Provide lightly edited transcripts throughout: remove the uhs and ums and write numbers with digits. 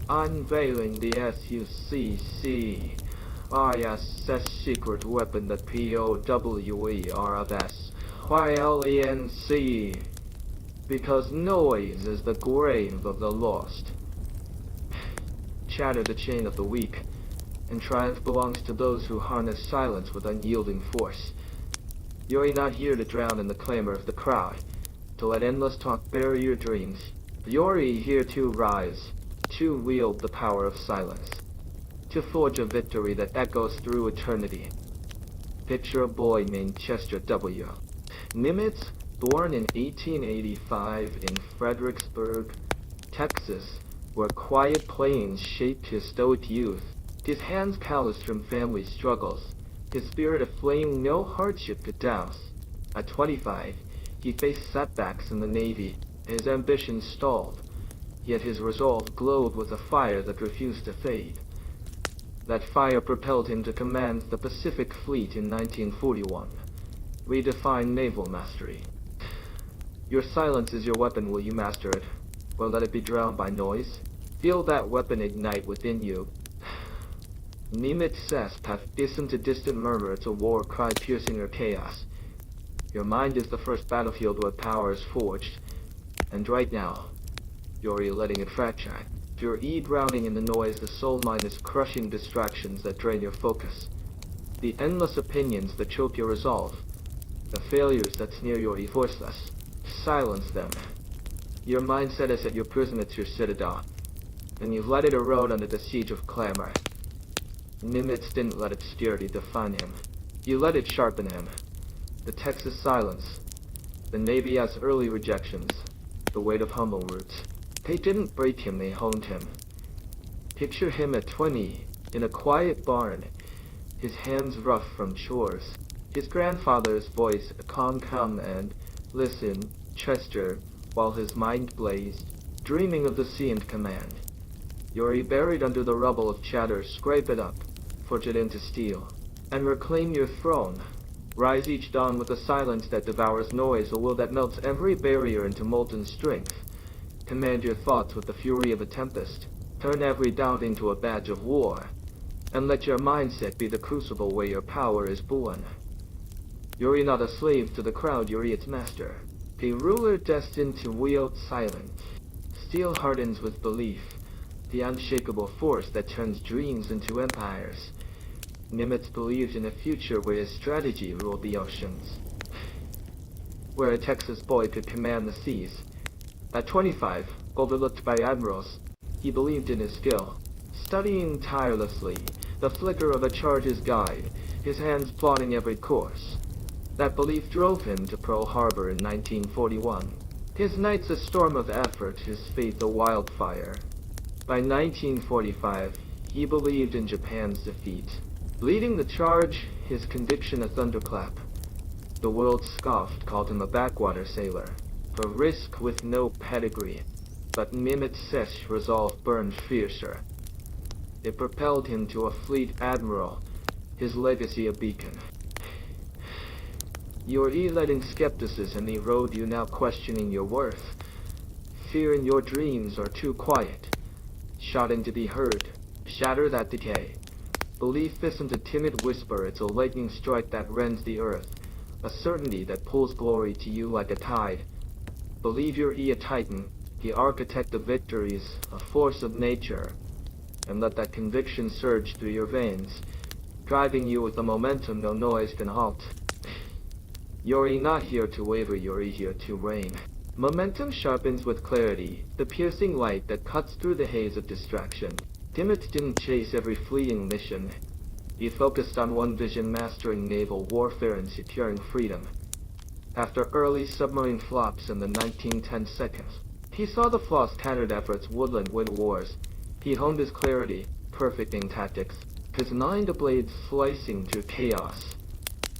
Unveiling the SUCC ISS secret weapon, the POWERSYLENC. Because noise is the grave of the lost. Chatter the chain of the weak, and triumph belongs to those who harness silence with unyielding force. You're not here to drown in the clamor of the crowd, to let endless talk bury your dreams. You're here to rise, to wield the power of silence, to forge a victory that echoes through eternity. Picture a boy named Chester W. Nimitz, born in 1885 in Fredericksburg, Texas, where quiet plains shaped his stoic youth. His hands calloused from family struggles, his spirit aflame no hardship could douse. At 25, he faced setbacks in the Navy, his ambitions stalled, yet his resolve glowed with a fire that refused to fade. That fire propelled him to command the Pacific Fleet in 1941, redefine naval mastery. Your silence is your weapon. Will you master it, or let it be drowned by noise? Feel that weapon ignite within you. Nimitz says, isn't a distant murmur, it's a war cry piercing your chaos. Your mind is the first battlefield where power is forged, and right now, you're letting it fracture. You're drowning in the noise. The soul mind is crushing distractions that drain your focus. The endless opinions that choke your resolve. The failures that sneer your forceless. Silence them. Your mindset is at your prison, it's your citadel, and you've let it erode under the siege of clamor. Nimitz didn't let its purity define him. You let it sharpen him. The Texas silence. The Navy has early rejections. The weight of humble roots. They didn't break him, they honed him. Picture him at 20, in a quiet barn, his hands rough from chores, his grandfather's voice a calm come and, listen, Chester, while his mind blazed, dreaming of the sea and command. You're buried under the rubble of chatter. Scrape it up, forge it into steel, and reclaim your throne. Rise each dawn with a silence that devours noise, a will that melts every barrier into molten strength. Command your thoughts with the fury of a tempest. Turn every doubt into a badge of war, and let your mindset be the crucible where your power is born. You're not a slave to the crowd, you're its master. A ruler destined to wield silence. Steel hardens with belief, the unshakable force that turns dreams into empires. Nimitz believed in a future where his strategy ruled the oceans, where a Texas boy could command the seas. At 25, overlooked by admirals, he believed in his skill, studying tirelessly, the flicker of a charge's guide, his hands plotting every course. That belief drove him to Pearl Harbor in 1941. His nights a storm of effort, his faith a wildfire. By 1945, he believed in Japan's defeat. Leading the charge, his conviction a thunderclap. The world scoffed, called him a backwater sailor, for risk with no pedigree. But Nimitz's resolve burned fiercer. It propelled him to a fleet admiral, his legacy a beacon. You're letting skepticism erode you, now questioning your worth. Fear in your dreams are too quiet, shouting to be heard. Shatter that decay. Belief isn't a timid whisper, it's a lightning strike that rends the earth, a certainty that pulls glory to you like a tide. Believe you're a titan, the architect of victories, a force of nature, and let that conviction surge through your veins, driving you with a momentum no noise can halt. You're not here to waver, you're here to reign. Momentum sharpens with clarity, the piercing light that cuts through the haze of distraction. Nimitz didn't chase every fleeting mission. He focused on one vision, mastering naval warfare and securing freedom. After early submarine flops in the 1910 seconds, he saw the flaws, tattered efforts, woodland win wars. He honed his clarity, perfecting tactics, his mind a blade slicing through chaos.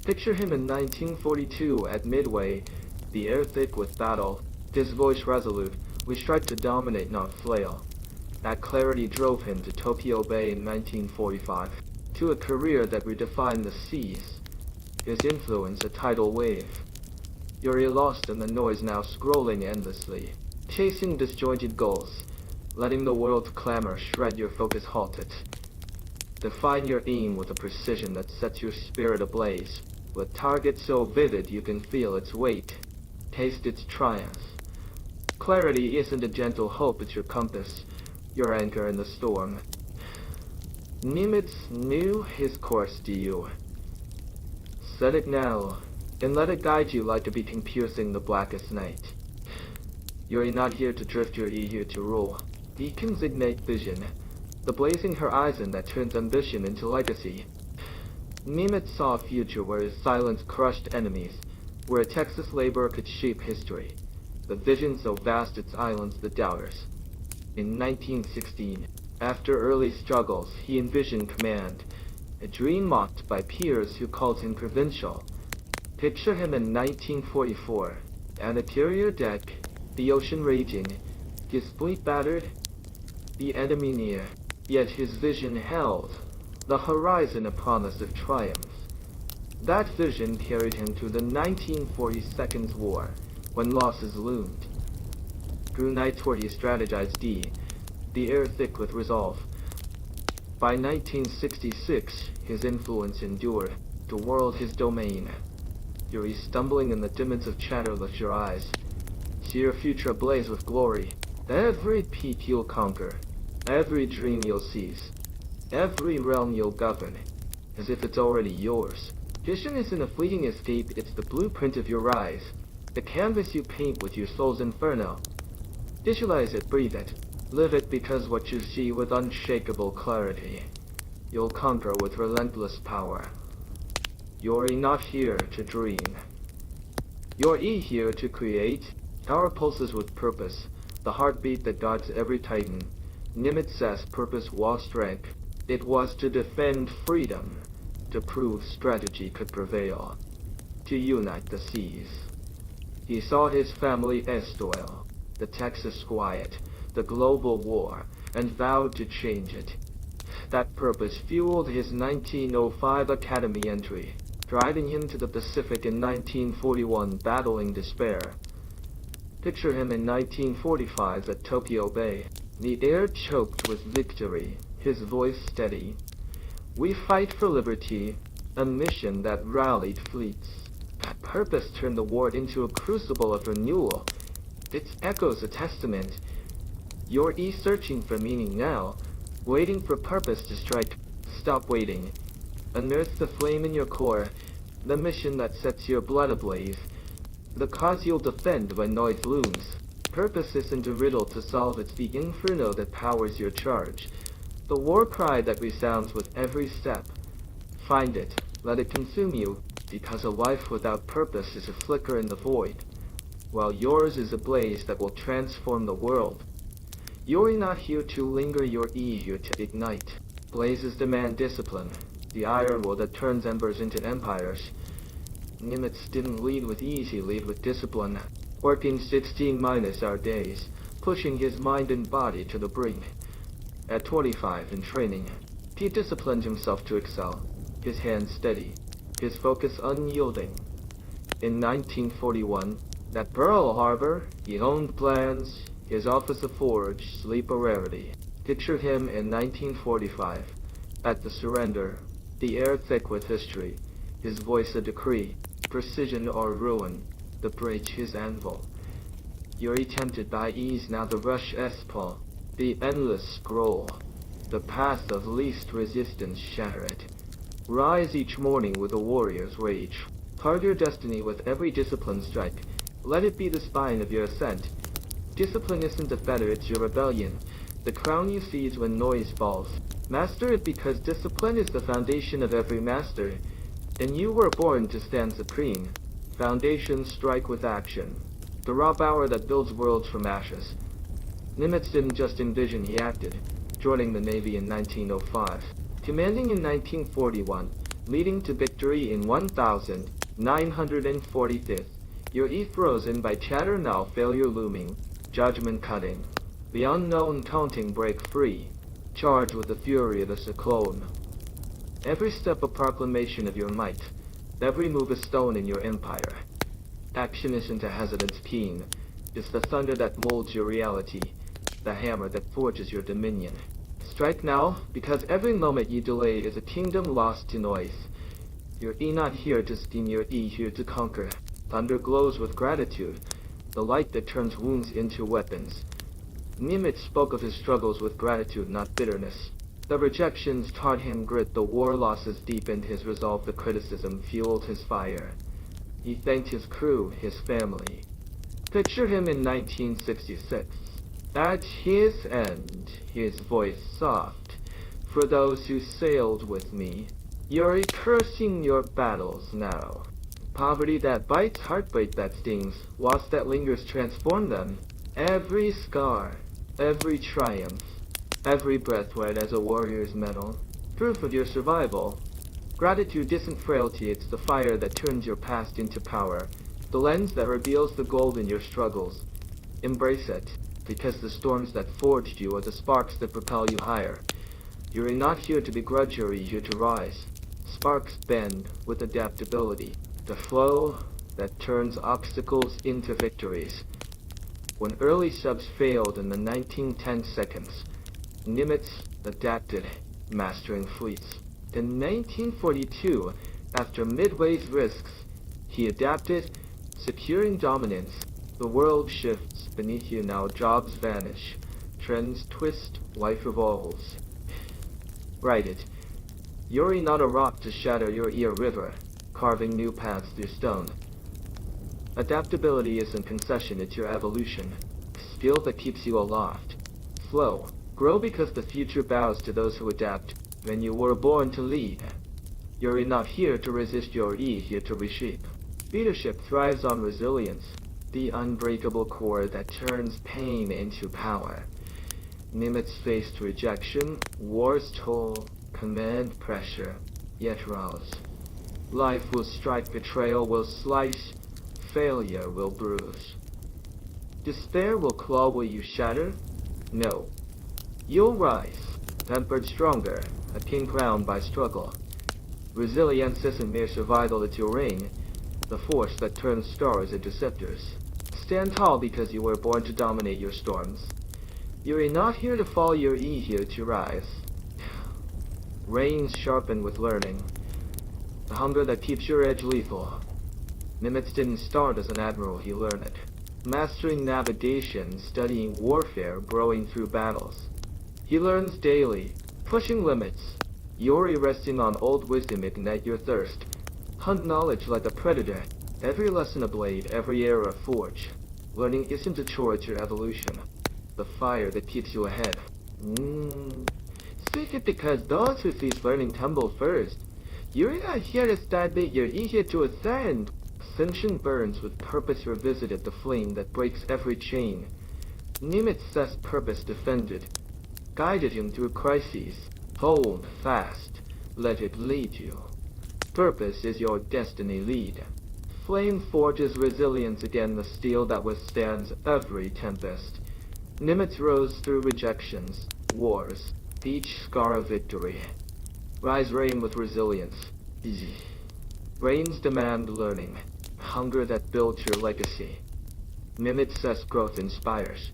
Picture him in 1942 at Midway, the air thick with battle, his voice resolute, we strike to dominate, not flail. That clarity drove him to Tokyo Bay in 1945, to a career that redefined the seas, his influence a tidal wave. You're lost in the noise now, scrolling endlessly, chasing disjointed goals, letting the world's clamor shred your focus halted. Define your aim with a precision that sets your spirit ablaze, with target so vivid you can feel its weight, taste its triumph. Clarity isn't a gentle hope, it's your compass, your anchor in the storm. Nimitz knew his course to you. Set it now, and let it guide you like a beacon piercing the blackest night. You're not here to drift, you're here to rule. Beacons ignite vision, the blazing horizon that turns ambition into legacy. Nimitz saw a future where his silence crushed enemies, where a Texas laborer could shape history, the vision so vast it silenced the doubters. In 1916, after early struggles, he envisioned command, a dream mocked by peers who called him provincial. Picture him in 1944, an interior deck, the ocean raging, his fleet battered, the enemy near. Yet his vision held, the horizon a promise of triumph. That vision carried him to the 1942's war, when losses loomed. Through nights where he strategized the air thick with resolve. By 1966, his influence endured, the world his domain. You're stumbling in the dimness of chatter, lift your eyes. See your future ablaze with glory. Every peak you'll conquer, every dream you'll seize, every realm you'll govern, as if it's already yours. Vision isn't a fleeting escape, it's the blueprint of your rise, the canvas you paint with your soul's inferno. Visualize it, breathe it, live it, because what you see with unshakable clarity, you'll conquer with relentless power. You're not here to dream. You're here to create. Our pulses with purpose, the heartbeat that guides every titan. Nimitz's purpose was strength. It was to defend freedom, to prove strategy could prevail, to unite the seas. He saw his family estoil, the Texas quiet, the global war, and vowed to change it. That purpose fueled his 1905 Academy entry, driving him to the Pacific in 1941, battling despair. Picture him in 1945 at Tokyo Bay, the air choked with victory, his voice steady. We fight for liberty, a mission that rallied fleets. That purpose turned the war into a crucible of renewal. Its echoes a testament. You're searching for meaning now, waiting for purpose to strike. Stop waiting. Unearth the flame in your core, the mission that sets your blood ablaze, the cause you'll defend when noise looms. Purpose isn't a riddle to solve, it's the inferno that powers your charge, the war cry that resounds with every step. Find it, let it consume you, because a life without purpose is a flicker in the void, while yours is a blaze that will transform the world. You're not here to linger, you're here to ignite. Blazes demand discipline, the iron will that turns embers into empires. Nimitz didn't lead with ease, he led with discipline, working 16-hour days, pushing his mind and body to the brink. At 25 in training, he disciplined himself to excel, his hands steady, his focus unyielding. In 1941, at Pearl Harbor, he honed plans, his office a forge, sleep a rarity. Picture him in 1945, at the surrender, the air thick with history, his voice a decree, precision or ruin, the bridge his anvil. You're tempted by ease, now the rush pull, the endless scroll, the path of least resistance, shatter it. Rise each morning with a warrior's rage. Carve your destiny with every discipline strike. Let it be the spine of your ascent. Discipline isn't a fetter, it's your rebellion, the crown you seize when noise falls. Master it, because discipline is the foundation of every master, and you were born to stand supreme. Foundations strike with action, the raw power that builds worlds from ashes. Nimitz didn't just envision, he acted, joining the Navy in 1905, commanding in 1941, leading to victory in 1945th. Your frozen by chatter, now failure looming, judgment cutting, the unknown taunting, break free, charge with the fury of the cyclone. Every step a proclamation of your might, every move a stone in your empire. Action isn't a hesitance keen, it's the thunder that molds your reality. the hammer that forges your dominion. Strike now, because every moment you delay is a kingdom lost to noise. Your E not here to steam, your E here to conquer. Thunder glows with gratitude, the light that turns wounds into weapons. Nimitz spoke of his struggles with gratitude, not bitterness. The rejections taught him grit, the war losses deepened his resolve, the criticism fueled his fire. He thanked his crew, his family. Picture him in 1966. At his end, his voice soft. For those who sailed with me, you're recursing your battles now. Poverty that bites, heartbreak that stings, loss that lingers transform them. Every scar, every triumph, every breath red as a warrior's medal. Proof of your survival. Gratitude isn't frailty, it's the fire that turns your past into power. The lens that reveals the gold in your struggles. Embrace it, because the storms that forged you are the sparks that propel you higher. You're not here to begrudge, you're here to rise. Sparks bend with adaptability. The flow that turns obstacles into victories. When early subs failed in the 1910 seconds, Nimitz adapted, mastering fleets. In 1942, after Midway's risks, he adapted, securing dominance. The world shifts beneath you now, jobs vanish, trends twist, life evolves. Write it. You're not a rock to shatter, you're a river, carving new paths through stone. Adaptability isn't concession, it's your evolution. Skill that keeps you aloft. Flow. Grow because the future bows to those who adapt. When you were born to lead. You're not here to resist, you're here to reshape. Leadership thrives on resilience, the unbreakable core that turns pain into power. Nimitz faced rejection, war's toll, command pressure, yet rouse. Life will strike, betrayal will slice, failure will bruise. Despair will claw, will you shatter? No. You'll rise, tempered stronger, a king crowned by struggle. Resilience isn't mere survival, it's your ring, the force that turns stars into scepters. Stand tall because you were born to dominate your storms. You're not here to fall, you're here to rise. Reins sharpened with learning. The hunger that keeps your edge lethal. Nimitz didn't start as an admiral, he learned it. Mastering navigation, studying warfare, growing through battles. He learns daily, pushing limits. You're resting on old wisdom, ignite your thirst. Hunt knowledge like a predator. Every lesson a blade, every error a forge. Learning isn't a chore, it's your evolution. The fire that keeps you ahead. Speak it because those who cease learning tumble first. You're not here to stagnate, you're here to ascend. Ascension burns with purpose revisited, the flame that breaks every chain. Nimitz's purpose defended, guided him through crises. Hold fast, let it lead you. Purpose is your destiny, lead. Flame forges resilience again, the steel that withstands every tempest. Nimitz rose through rejections, wars, each scar a victory. Rise, reign with resilience. Easy. Reigns demand learning, hunger that builds your legacy. Nimitz's growth inspires.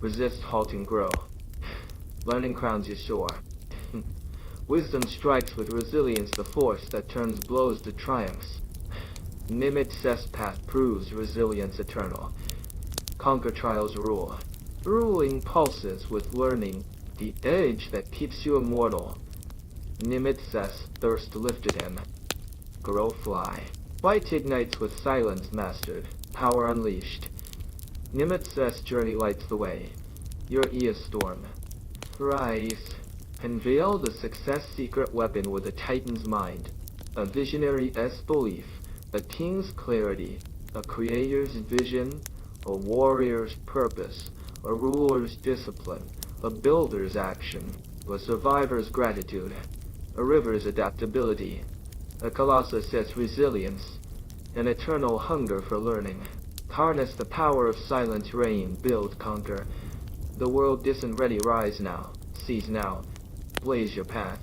Resist, halting, grow. Learning crowns you soar. Wisdom strikes with resilience, the force that turns blows to triumphs. Nimitz's path proves resilience eternal. Conquer trials rule. Ruling pulses with learning, the edge that keeps you immortal. Nimitz's thirst lifted him. Grow, fly. Light ignites with silence mastered, power unleashed. Nimitz's journey lights the way. Your a storm. Rise. Unveil the success secret weapon with a titan's mind. A visionary's belief. A king's clarity. A creator's vision. A warrior's purpose. A ruler's discipline. A builder's action. A survivor's gratitude. A river's adaptability. A colossus's resilience. An eternal hunger for learning. Harness the power of silent reign, build, conquer. The world isn't ready, rise now, seize now, blaze your path.